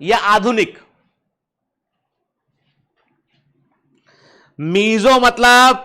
या आधुनिक? मीजो मतलब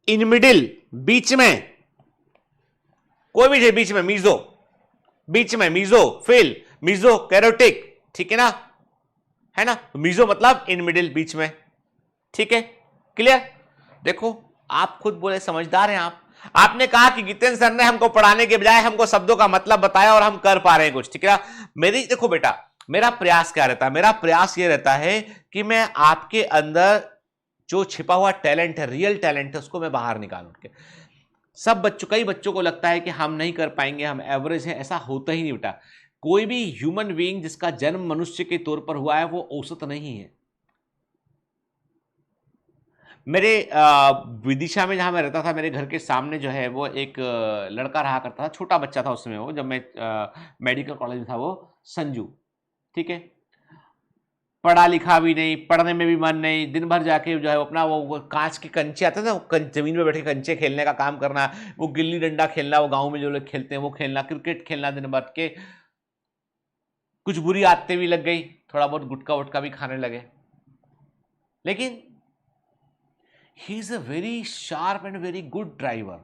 इन मिडिल, बीच में, कोई भी है बीच में, मीजो बीच में, मीजो फिल, मीजो कैरोटिक, ठीक है ना, है ना, मीजो मतलब इन मिडिल, बीच में, ठीक है, क्लियर। देखो आप खुद बोले समझदार हैं आप, आपने कहा कि जितेंद्र सर ने हमको पढ़ाने के बजाय हमको शब्दों का मतलब बताया और हम कर पा रहे हैं कुछ, ठीक है ना। मेरी देखो बेटा, मेरा प्रयास क्या रहता है, मेरा प्रयास ये रहता है कि मैं आपके अंदर जो छिपा हुआ टैलेंट है, रियल टैलेंट है, उसको मैं बाहर निकालूं के। सब बच्चों, कई बच्चों को लगता है कि हम नहीं कर पाएंगे, हम एवरेज हैं, ऐसा होता ही नहीं बेटा। कोई भी ह्यूमन बीइंग जिसका जन्म मनुष्य के तौर पर हुआ है वो औसत नहीं है। मेरे विदिशा में जहां मैं रहता था, मेरे घर के सामने जो है वो एक लड़का रहा करता था, छोटा बच्चा था उस समय, वो जब मैं मेडिकल कॉलेज में था, वो संजू, ठीक है, पढ़ा लिखा भी नहीं, पढ़ने में भी मन नहीं, दिन भर जाके जो है अपना वो कांच के कंचे आते थे ना, जमीन में बैठे कंचे खेलने का काम करना, वो गिल्ली डंडा खेलना, वो गांव में जो लोग खेलते हैं वो खेलना, क्रिकेट खेलना, दिन भर के कुछ बुरी आदतें भी लग गई, थोड़ा बहुत गुटखा वुटका भी खाने लगे, लेकिन he is a very sharp and very good driver.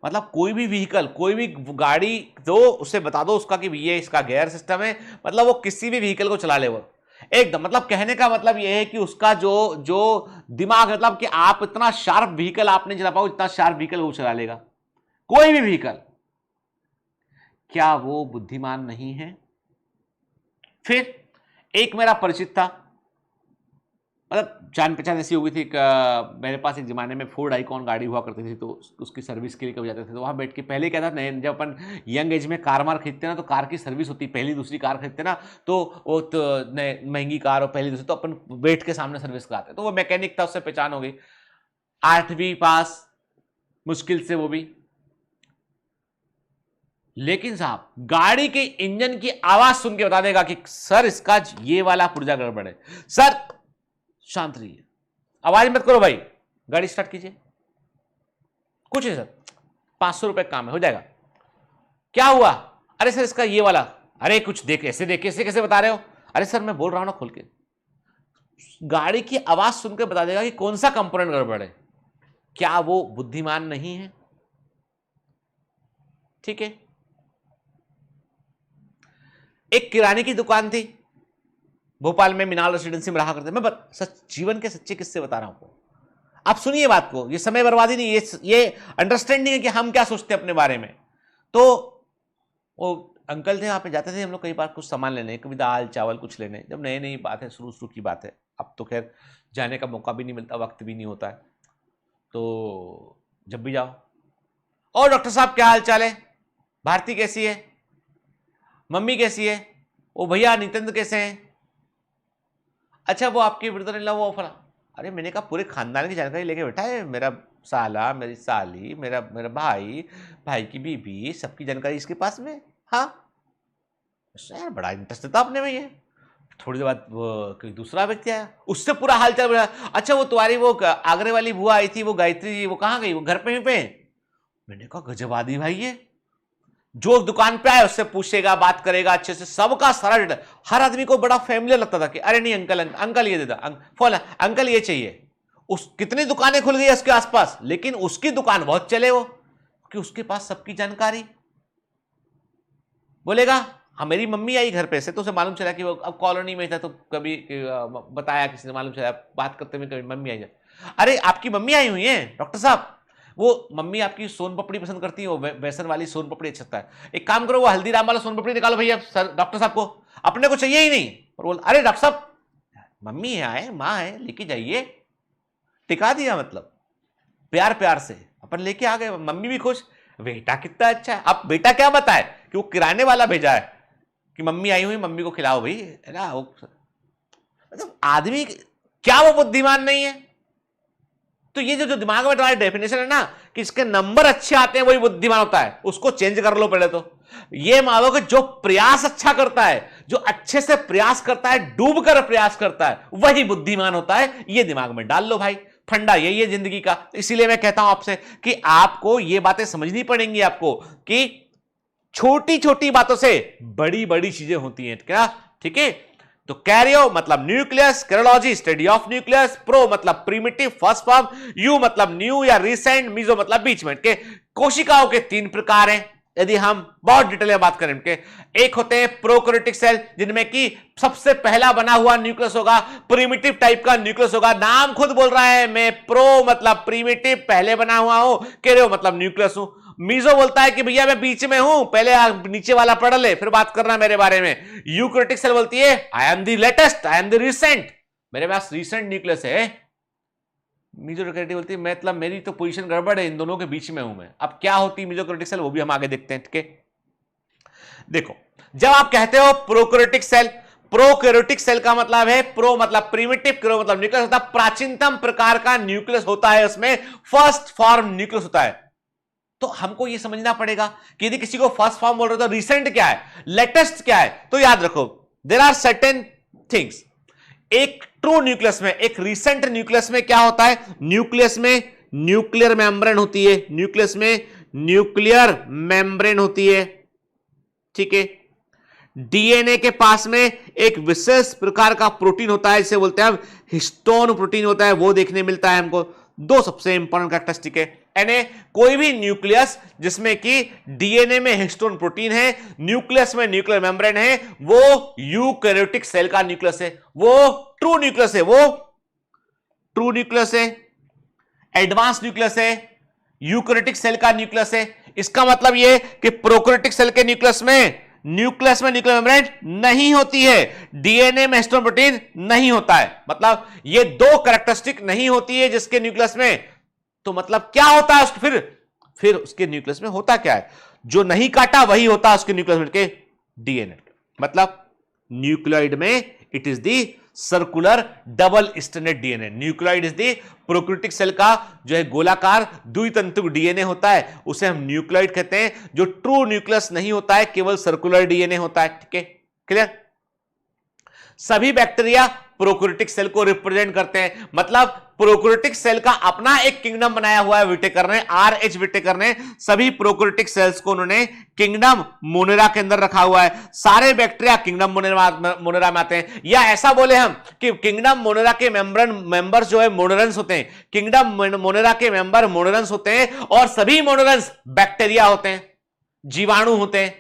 मतलब कोई भी व्हीकल, कोई भी गाड़ी दो, उसे बता दो उसका कि ये इसका गियर सिस्टम है, मतलब वो किसी भी व्हीकल को चला ले वो एकदम। मतलब कहने का मतलब ये है कि उसका जो जो दिमाग, मतलब कि आप इतना शार्प व्हीकल आप नहीं चला पाओ, इतना शार्प व्हीकल वो चला लेगा, कोई भी व्हीकल। क्या वो बुद्धिमान नहीं है? फिर एक मेरा परिचित था, मतलब जान पहचान ऐसी हो गई थी, मेरे पास एक ज़माने में फोर्ड आइकॉन गाड़ी हुआ करती थी, तो उसकी सर्विस के लिए कभी जाते थे तो वहाँ बैठ के, पहले क्या था, नए जब अपन यंग एज में कार मार खरीदते ना, तो कार की सर्विस होती, पहली दूसरी कार खरीदते ना, तो वो तो महंगी कार और पहली दूसरी, तो अपन बैठ के सामने सर्विस कराते, तो वो मैकेनिक था, उससे पहचान हो गई, 8वीं पास मुश्किल से वो भी। लेकिन साहब गाड़ी के इंजन की आवाज सुन के बता देगा कि सर इसका ये वाला पुर्जा गड़बड़ है, सर शांत रहिए, आवाज मत करो भाई, गाड़ी स्टार्ट कीजिए, कुछ नहीं सर, 500 रुपए काम है, हो जाएगा। क्या हुआ? अरे सर इसका ये वाला, अरे कुछ देख, ऐसे देख, कैसे कैसे बता रहे हो, अरे सर मैं बोल रहा हूं ना खोल के। गाड़ी की आवाज सुनकर बता देगा कि कौन सा कंपोनेंट गड़बड़ है। क्या वो बुद्धिमान नहीं है? ठीक है। एक किराने की दुकान थी भोपाल में, मीनाल रेसिडेंसी में रहा करते, मैं सच जीवन के सच्चे किस्से बता रहा हूं आपको, आप सुनिए बात को, ये समय बर्बादी नहीं, ये अंडरस्टैंडिंग है कि हम क्या सोचते हैं अपने बारे में। तो वो अंकल थे, वहां पे जाते थे हम लोग कई बार कुछ सामान लेने, कभी दाल चावल कुछ लेने, जब नई नई बात है, शुरू शुरू की बात है, अब तो खैर जाने का मौका भी नहीं मिलता, वक्त भी नहीं होता है, तो जब भी जाओ, और डॉक्टर साहब क्या हाल चाल है, भारती कैसी है, मम्मी कैसी है, ओ भैया नितेंद्र कैसे हैं, अच्छा वो आपकी ब्रदर इन लॉ वो फला, अरे मैंने कहा पूरे खानदान की जानकारी लेके बैठा है, मेरा साला, मेरी साली, मेरा मेरा भाई, भाई की बीबी, सबकी जानकारी इसके पास में। हाँ यार बड़ा इंटरेस्ट था अपने में ये। थोड़ी देर बाद वो कोई दूसरा व्यक्ति आया, उससे पूरा हाल चाल बोला, अच्छा वो तुम्हारी वो आगरे वाली बुआ आई थी, वो गायत्री जी, वो कहाँ गई, वो घर पे ही पे। मैंने कहा गजब आदमी भाई ये, जो दुकान पे आए उससे पूछेगा, बात करेगा अच्छे से, सबका सारा डेटा। हर आदमी को बड़ा फैमिलियर लगता था कि अरे नहीं अंकल, अंकल ये दे दो, फोन अंकल ये चाहिए। उस कितनी दुकानें खुल गई उसके आसपास, लेकिन उसकी दुकान बहुत चले वो, कि उसके पास सबकी जानकारी। बोलेगा हाँ मेरी मम्मी आई घर पे से, तो उसे मालूम चला कि वो अब कॉलोनी में था, तो कभी बताया किसी ने, मालूम चला बात करते हुए कभी मम्मी आई, अरे आपकी मम्मी आई हुई है डॉक्टर साहब, वो मम्मी आपकी सोन पपड़ी पसंद करती है, वो बेसन वाली सोन पपड़ी अच्छा है, एक काम करो वो हल्दीराम वाला सोन पपड़ी निकालो भैया, सर डॉक्टर साहब को, अपने को चाहिए ही नहीं। और बोल अरे डॉक्टर साहब मम्मी है, माँ है, लेके जाइए, टिका दिया, मतलब प्यार प्यार से अपन लेके आ गए, मम्मी भी खुश, बेटा कितना अच्छा है। अब बेटा क्या बताए कि वो किराने वाला भेजा है कि मम्मी आई हुई, मम्मी को खिलाओ भाई, है ना। वो मतलब आदमी, क्या वो बुद्धिमान नहीं है? तो ये जो दिमाग में तुम्हारी डेफिनेशन है ना कि इसके नंबर अच्छे आते हैं वही बुद्धिमान होता है, उसको चेंज कर लो पहले तो। ये मानो कि जो प्रयास अच्छा करता है, जो अच्छे से प्रयास करता है, डूब कर प्रयास करता है, वही बुद्धिमान होता है। ये दिमाग में डाल लो भाई, फंडा यही है जिंदगी का। इसीलिए मैं कहता हूं आपसे कि आपको ये बातें समझनी पड़ेंगी आपको कि छोटी छोटी बातों से बड़ी बड़ी चीजें होती हैं, क्या? ठीक है। तो कैरियो मतलब nucleus, karyology study of nucleus, pro मतलब प्रीमिटिव फर्स्ट फॉर्म, यू मतलब न्यू या रिसेंट, मीजो मतलब बीच में के। कोशिकाओं के 3 प्रकार हैं यदि हम बहुत डिटेल में बात करें के। एक होते हैं प्रोकैरियोटिक सेल, जिनमें कि सबसे पहला बना हुआ न्यूक्लियस होगा, प्रीमिटिव टाइप का न्यूक्लियस होगा। नाम खुद बोल रहा है, मैं प्रो मतलब प्रीमिटिव पहले बना हुआ हूं, कैरियो मतलब न्यूक्लियस हूं। मीजो बोलता है कि भैया मैं बीच में हूं, पहले नीचे वाला पढ़ ले फिर बात करना मेरे बारे में। यूकैरियोटिक सेल बोलती है I am the latest, I am the recent, मेरे पास रिसेंट न्यूक्लियस है। मीजोकैरियोटिक बोलती है मतलब मेरी तो पोजीशन गड़बड़ है, इन दोनों के बीच में हूं मैं। अब क्या होती है मीजोकैरियोटिक सेल, वो भी हम आगे देखते हैं। ठीक है, देखो जब आप कहते हो प्रोकैरियोटिक सेल, प्रोकैरियोटिक सेल का मतलब है प्रो मतलब प्रीमिटिव, कैरियो मतलब न्यूक्लियस होता है, प्राचीनतम प्रकार का न्यूक्लियस होता है, उसमें फर्स्ट फॉर्म न्यूक्लियस होता है। तो हमको यह समझना पड़ेगा कि यदि किसी को फर्स्ट फॉर्म बोल रहे हो तो रिसेंट क्या है, लेटेस्ट क्या है। तो याद रखो देयर आर सर्टेन थिंग्स। एक ट्रू न्यूक्लियस में, एक रिसेंट न्यूक्लियस में क्या होता है, न्यूक्लियस में न्यूक्लियर मेम्ब्रेन होती है, न्यूक्लियस में न्यूक्लियर मेम्ब्रेन होती है। ठीक है, डीएनए के पास में एक विशेष प्रकार का प्रोटीन होता है, जिसे बोलते हैं हिस्टोन प्रोटीन होता है, वो देखने मिलता है हमको। दो सबसे इंपॉर्टेंट कैरेक्टरिस्टिक है, यानी कोई भी न्यूक्लियस जिसमें कि डीएनए में हिस्टोन प्रोटीन है, न्यूक्लियस में न्यूक्लियर मेम्ब्रेन है, वो यूकैरियोटिक सेल का न्यूक्लियस है, वो ट्रू न्यूक्लियस है, वो ट्रू न्यूक्लियस है, एडवांस न्यूक्लियस है, यूकैरियोटिक सेल का न्यूक्लियस है। इसका मतलब यह कि प्रोकैरियोटिक सेल के न्यूक्लियस में न्यूक्लियर मेम्ब्रेन नहीं होती है, डीएनए में हिस्टोन प्रोटीन नहीं होता है, मतलब ये दो कैरेक्टरिस्टिक नहीं होती है जिसके न्यूक्लियस में। तो मतलब क्या होता है उसके फिर उसके न्यूक्लियस में होता क्या है, जो नहीं काटा वही होता है उसके न्यूक्लियस में के डीएनए। मतलब न्यूक्लियोइड में it is the circular double stranded DNA. Nucleoid is the prokaryotic cell का जो है गोलाकार द्वितंतुक डीएनए होता है, उसे हम न्यूक्लियोइड कहते हैं। जो ट्रू न्यूक्लियस नहीं होता है, केवल सर्कुलर डीएनए होता है। ठीक है, क्लियर। सभी बैक्टीरिया प्रोकैरियोटिक सेल को रिप्रेजेंट करते हैं, मतलब प्रोकैरियोटिक सेल का अपना एक किंगडम बनाया हुआ है विटेकर ने, आरएच विटेकर ने। सभी प्रोकैरियोटिक सेल्स को उन्होंने किंगडम मोनेरा के अंदर रखा हुआ है। सारे बैक्टीरिया किंगडम मोनेरा में आते हैं, या ऐसा बोले हम कि किंगडम मोनेरा के मेंबर्स जो है मोनेरंस होते हैं, किंगडम मोनेरा के मेंबर मोनेरंस होते हैं, और सभी मोनेरंस बैक्टीरिया होते हैं, जीवाणु होते हैं।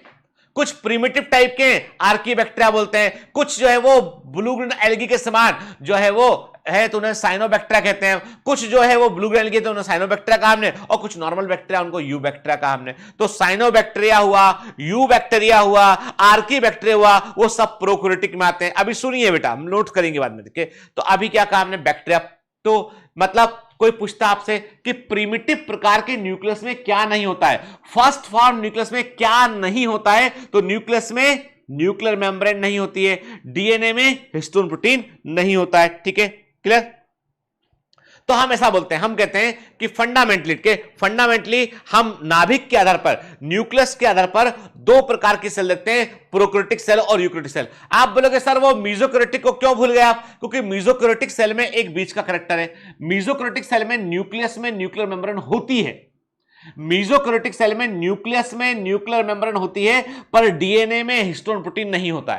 कुछ प्रिमिटिव टाइप के आर्की बैक्टीरिया बोलते हैं, कुछ जो है वो ब्लू ग्रीन एल्गी के समान जो है वो है तो उन्हें साइनोबैक्टीरिया कहते हैं। कुछ जो है वो ब्लू ग्रीन एल्गी तो उन्हें साइनोबैक्टीरिया कहा हमने, और कुछ नॉर्मल बैक्टीरिया उनको यू बैक्टीरिया कहा हमने। तो साइनोबैक्टीरिया हुआ, यू बैक्टीरिया हुआ, आर्की बैक्टीरिया हुआ, वो सब प्रोकैरियोटिक में आते हैं। अभी सुनिए बेटा, हम नोट करेंगे बाद में, ठीक है। तो अभी क्या कहा हमने, बैक्टीरिया। तो मतलब कोई पूछता आपसे कि प्रीमिटिव प्रकार के न्यूक्लियस में क्या नहीं होता है, फर्स्ट फॉर्म न्यूक्लियस में क्या नहीं होता है, तो न्यूक्लियस में न्यूक्लियर मेम्ब्रेन नहीं होती है, डीएनए में हिस्टोन प्रोटीन नहीं होता है। ठीक है, क्लियर। तो हम ऐसा बोलते हैं, हम कहते हैं कि फंडामेंटली हम नाभिक के आधार पर, न्यूक्लियस के आधार पर दो प्रकार की सेल देखते हैं, प्रोकैरियोटिक सेल और यूकैरियोटिक सेल। आप बोलोगे सर वो मीजोकैरियोटिक को क्यों भूल गए आप, क्योंकि मीजोकैरियोटिक सेल में एक बीच का कैरेक्टर है। मीजोकैरियोटिक सेल में न्यूक्लियस में न्यूक्लियर मेम्ब्रेन होती है, मीजोकैरियोटिक सेल में न्यूक्लियस में न्यूक्लियर मेम्ब्रेन होती है, पर डीएनए में हिस्टोन प्रोटीन नहीं होता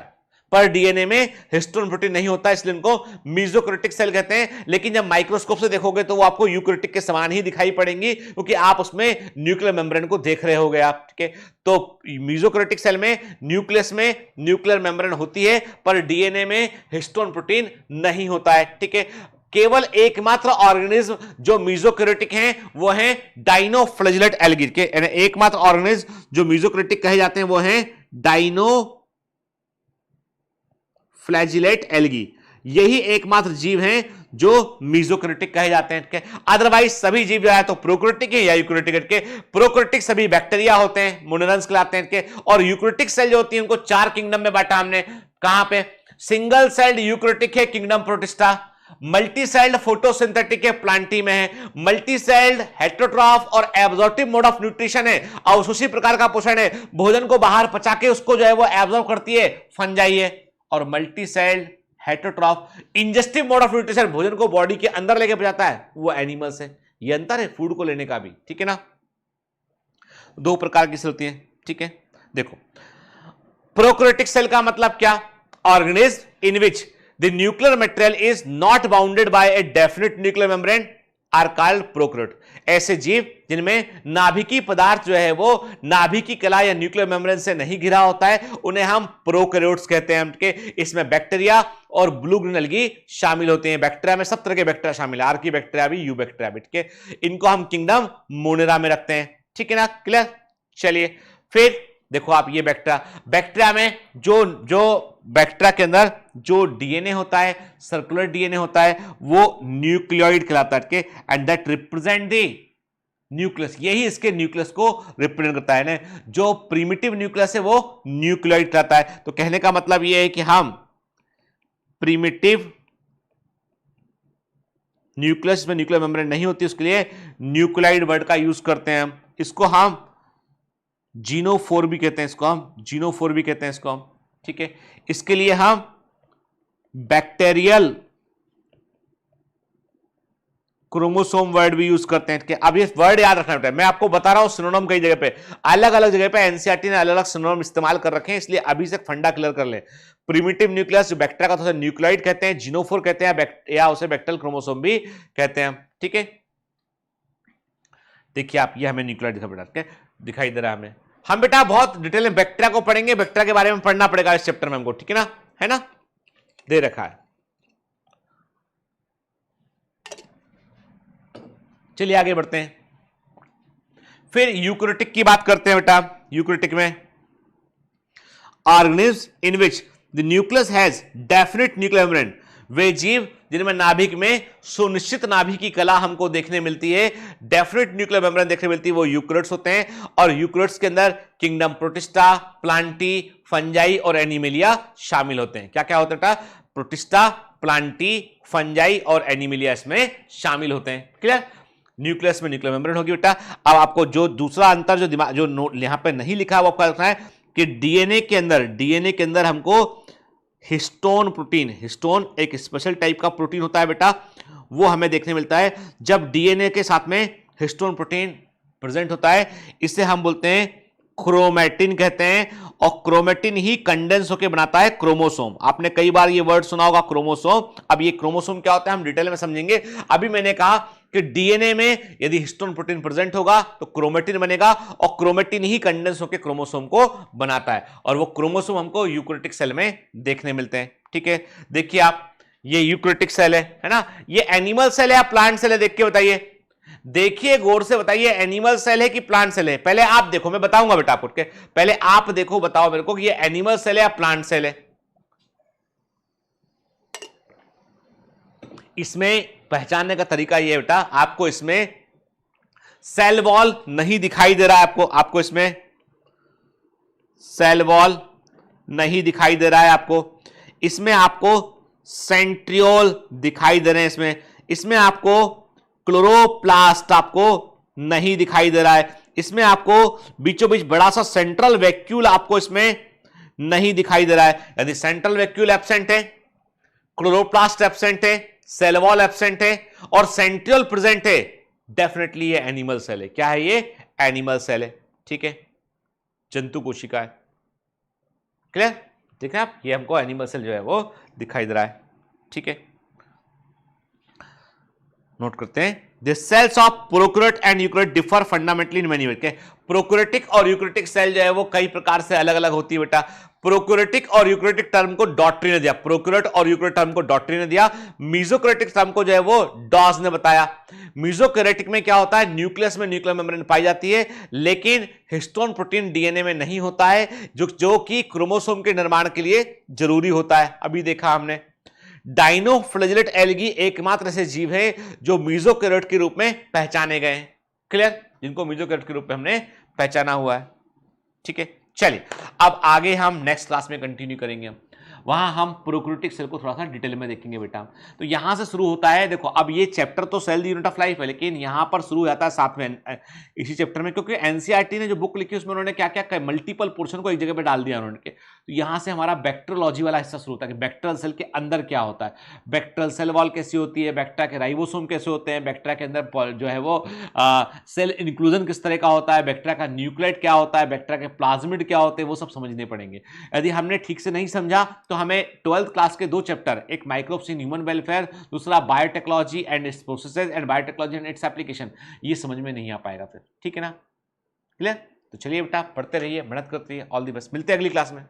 है, इसलिए इनको मीजोकैरियोटिक सेल कहते हैं। लेकिन जब माइक्रोस्कोप से देखोगे तो वो आपको यूकैरियोटिक के समान ही दिखाई पड़ेंगी, क्योंकि आप उसमें न्यूक्लियर मेम्ब्रेन को देख रहे होगे आप। ठीक है, तो मीजोकैरियोटिक सेल में न्यूक्लियस में न्यूक्लियर मेम्ब्रेन होती है, पर डीएनए में हिस्टोन प्रोटीन नहीं होता है। ठीक है, केवल एकमात्र ऑर्गेनिज्म जो मीजोकैरियोटिक हैं वो हैं डाइनोफ्लैजिलेट एल्गी के, एकमात्र ऑर्गेनिज्म जो मीजोकैरियोटिक कहे जाते हैं वो हैं डाइनोफ्लैजिलेट एल्गी। यही एकमात्र जीव हैं जो मीजोकैरियोटिक कहे जाते हैं। अदरवाइज सभी जीव जो है तो प्रोकैरियोटिक है या यूकैरियोटिक के। प्रोकैरियोटिक सभी बैक्टीरिया होते हैं, मोनेरंस कहलाते हैं के, और यूकैरियोटिक सेल जो होती है उनको 4 किंगडम में बांटा हमने। कहां पे, सिंगल सेल्ड यूकैरियोटिक है kingdom protista, multi sailed photosynthetic है प्लांटी में है, मल्टी सेल्ड हेटेरोट्रॉफ और एब्जॉर्प्टिव मोड ऑफ न्यूट्रिशन है, अवशोषी प्रकार का पोषण है, भोजन को बाहर पचा के उसको जो है वो एब्जॉर्ब करती है, फंजाई है। और multi celled heterotroph ingestive mode of nutrition, भोजन को बॉडी के अंदर लेके पचाता है, वो एनिमल्स है। ये अंतर है फूड को लेने का भी, ठीक है ना। दो प्रकार की सेल होती है, ठीक है। देखो, प्रोकैरियोटिक सेल का मतलब क्या? Organism in which the nuclear material is not bounded by a definite nuclear membrane are called prokaryote. ऐसे जीव जिनमें नाभिकीय पदार्थ जो है वो नाभिकीय कला या न्यूक्लियर मेम्ब्रेन से नहीं घिरा होता है, उन्हें हम प्रोकैरियोट्स कहते हैं। इसमें बैक्टीरिया और ब्लू ग्रीन एल्गी शामिल होते हैं। बैक्टीरिया में सब तरह के बैक्टीरिया शामिल है, आर्की बैक्टीरिया भी, यू बैक्टीरिया भी, ठीक है। इनको हम किंगडम मोनेरा में रखते हैं, ठीक है ना, क्लियर। चलिए फिर देखो आप, ये बैक्टीरिया में जो बैक्टीरिया के अंदर जो डीएनए होता है, सर्कुलर डीएनए होता है, वो न्यूक्लियोइड कहलाता है, and that represent the nucleus. यही इसके न्यूक्लियस को रिप्रेजेंट करता है ना। जो प्रिमिटिव न्यूक्लियस है वो न्यूक्लियोइड कहलाता है। तो कहने का मतलब ये है कि हम प्रिमिटिव न्यूक्लियस में न्यूक्लियर मेम्ब्रेन नहीं होती, उसके लिए न्यूक्लियोइड वर्ड का यूज करते हैं हम। इसको हम जीनोफोर भी कहते हैं, इसको हम जीनोफोर भी कहते हैं इसको हम, ठीक है। इसके लिए हम बैक्टीरियल क्रोमोसोम वर्ड भी यूज करते हैं। अब ये वर्ड याद रखना है, मैं आपको बता रहा हूं सिनोनिम कई जगह पे, अलग अलग जगह पे एनसीईआरटी ने अलग अलग सिनोनिम इस्तेमाल कर रखे हैं, इसलिए अभी से फंडा क्लियर कर ले। प्रिमिटिव न्यूक्लियस जो बैक्टीरिया का, तो न्यूक्लियोइड कहते हैं, जीनोफोर कहते हैं, या उसे बैक्टीरियल क्रोमोसोम भी कहते हैं, ठीक है। देखिए आप, ये हमें न्यूक्लियोइड दिखाई दे रहा है हमें। हम बेटा बहुत डिटेल में बैक्टीरिया को पढ़ेंगे, बैक्टीरिया के बारे में पढ़ना पड़ेगा इस चैप्टर में हमको, ठीक है ना, दे रखा है। चलिए आगे बढ़ते हैं। फिर यूकैरियोटिक की बात करते हैं बेटा। यूकैरियोटिक में organism in which the nucleus has definite nuclear membrane, वे जीव जिनमें नाभिक में सुनिश्चित नाभिक की कला हमको देखने मिलती है, डेफिनेट न्यूक्लियर मेम्ब्रेन देखने मिलती है, वो यूकैरियोट्स होते हैं। और यूकैरियोट्स के अंदर किंगडम प्रोटिस्टा, प्लांटी, फंजाई और एनिमेलिया शामिल होते हैं। क्या क्या होता है बेटा? प्रोटिस्टा, प्लांटी, फंजाई और एनिमेलिया इसमें शामिल होते हैं, क्लियर। न्यूक्लियस में न्यूक्लियर मेम्ब्रेन होगी बेटा। अब आपको जो दूसरा अंतर जो दिमाग जो यहां पे नहीं लिखा है वो आपको रखना है कि डीएनए के अंदर हमको हिस्टोन प्रोटीन, हिस्टोन एक स्पेशल टाइप का प्रोटीन होता है बेटा, वो हमें देखने मिलता है जब डीएनए के साथ में हिस्टोन प्रोटीन प्रेजेंट होता है। इसे हम बोलते हैं क्रोमैटिन कहते हैं, और क्रोमैटिन ही कंडेंस होकर बनाता है क्रोमोसोम। आपने कई बार ये वर्ड सुना होगा क्रोमोसोम। अब ये क्रोमोसोम क्या होता है हम डिटेल में समझेंगे। अभी मैंने कहा कि डीएनए में यदि हिस्टोन प्रोटीन प्रेजेंट होगा तो क्रोमैटिन बनेगा, और क्रोमैटिन ही कंडेंस होकर क्रोमोसोम को बनाता है, और वो क्रोमोसोम हमको यूकैरियोटिक सेल में देखने मिलते हैं, ठीक है। देखिए आप, ये यूकैरियोटिक सेल है ना, ये एनिमल सेल है या प्लांट सेल है, देख के बताइए, देखिए गौर से बताइए, एनिमल सेल है कि प्लांट सेल है। पहले आप देखो, मैं बताऊंगा बेटा आपको, पहले आप देखो, बताओ मेरे को कि ये एनिमल सेल है या प्लांट सेल है। इसमें पहचानने का तरीका ये है बेटा, आपको इसमें सेल वॉल नहीं दिखाई दे रहा है, आपको इसमें सेल वॉल नहीं दिखाई दे रहा है आपको। इसमें आपको सेंट्रियोल दिखाई दे रहे हैं, इसमें आपको क्लोरोप्लास्ट आपको नहीं दिखाई दे रहा है। इसमें आपको बीचों बीच बड़ा सा सेंट्रल वैक्यूल आपको इसमें नहीं दिखाई दे रहा है। यदि सेंट्रल वैक्यूल एब्सेंट है, क्लोरोप्लास्ट एब्सेंट है, सेल वॉल एब्सेंट है और सेंट्रियोल प्रेजेंट है, डेफिनेटली ये एनिमल सेल है। क्या है ये? एनिमल सेल है, ठीक है, जंतु कोशिका है, क्लियर। ठीक है आप, ये हमको एनिमल सेल जो है वो दिखाई दे रहा है, ठीक है। नोट करते हैं, the cells of prokaryote and eukaryote differ fundamentally in many ways. Prokaryotic और यूकैरियोटिक सेल जो है वो कई प्रकार से अलग अलग होती है बेटा। प्रोकैरियोटिक और यूकैरियोटिक टर्म को डॉट्री ने दिया, प्रोकैरियोट और यूकैरियोट टर्म को डॉट्री ने दिया। मेसोकैरियोटिक टर्म को जो है वो डॉज ने बताया। मेसोकैरियोटिक में क्या होता है, न्यूक्लियस में न्यूक्लियर मेम्ब्रेन पाई जाती है, लेकिन हिस्टोन प्रोटीन डीएनए में नहीं होता है, जो कि क्रोमोसोम के निर्माण के लिए जरूरी होता है। अभी देखा हमने। डाइनोफ्लैजेलेट एल्गी एकमात्र ऐसे जीव है जो मेसोकैरियोट के रूप में पहचाने गए हैं, क्लियर, जिनको मेसोकैरियोट के रूप में हमने पहचाना हुआ है, ठीक है। चलिए अब आगे हम नेक्स्ट क्लास में कंटिन्यू करेंगे, वहां हम प्रोकैरियोटिक सेल को थोड़ा सा डिटेल में देखेंगे बेटा। तो यहां से शुरू होता है, देखो अब ये चैप्टर तो cell the unit of life है, लेकिन यहां पर शुरू हो जाता है साथ में इसी चैप्टर में, क्योंकि एनसीईआरटी ने जो बुक लिखी उसमें उन्होंने क्या क्या मल्टीपल पोर्शन को एक जगह पे डाल दिया उन्होंने। तो यहां से हमारा बैक्टीरियोलॉजी वाला हिस्सा शुरू होता है कि बैक्टीरियल सेल के अंदर क्या होता है, बैक्टीरियल सेल वॉल कैसी होती है, बैक्टीरिया के राइबोसोम कैसे होते हैं, बैक्टीरिया के अंदर जो है वो सेल इंक्लूजन किस तरह का होता है, बैक्टीरिया का न्यूक्लियट क्या होता है, बैक्टीरिया के प्लाज्मिड क्या होते हैं वो सब समझने पड़ेंगे। यदि हमने ठीक से नहीं समझा तो हमें 12th क्लास के 2 चैप्टर, एक माइक्रोब्स इन ह्यूमन वेलफेयर, दूसरा biotechnology and it's processes and biotechnology and its application, ये समझ में नहीं आ पाएगा फिर, ठीक है ना? क्लियर? तो चलिए बेटा पढ़ते रहिए, मेहनत करते रहिए, ऑल दी बेस्ट, मिलते हैं अगली क्लास में।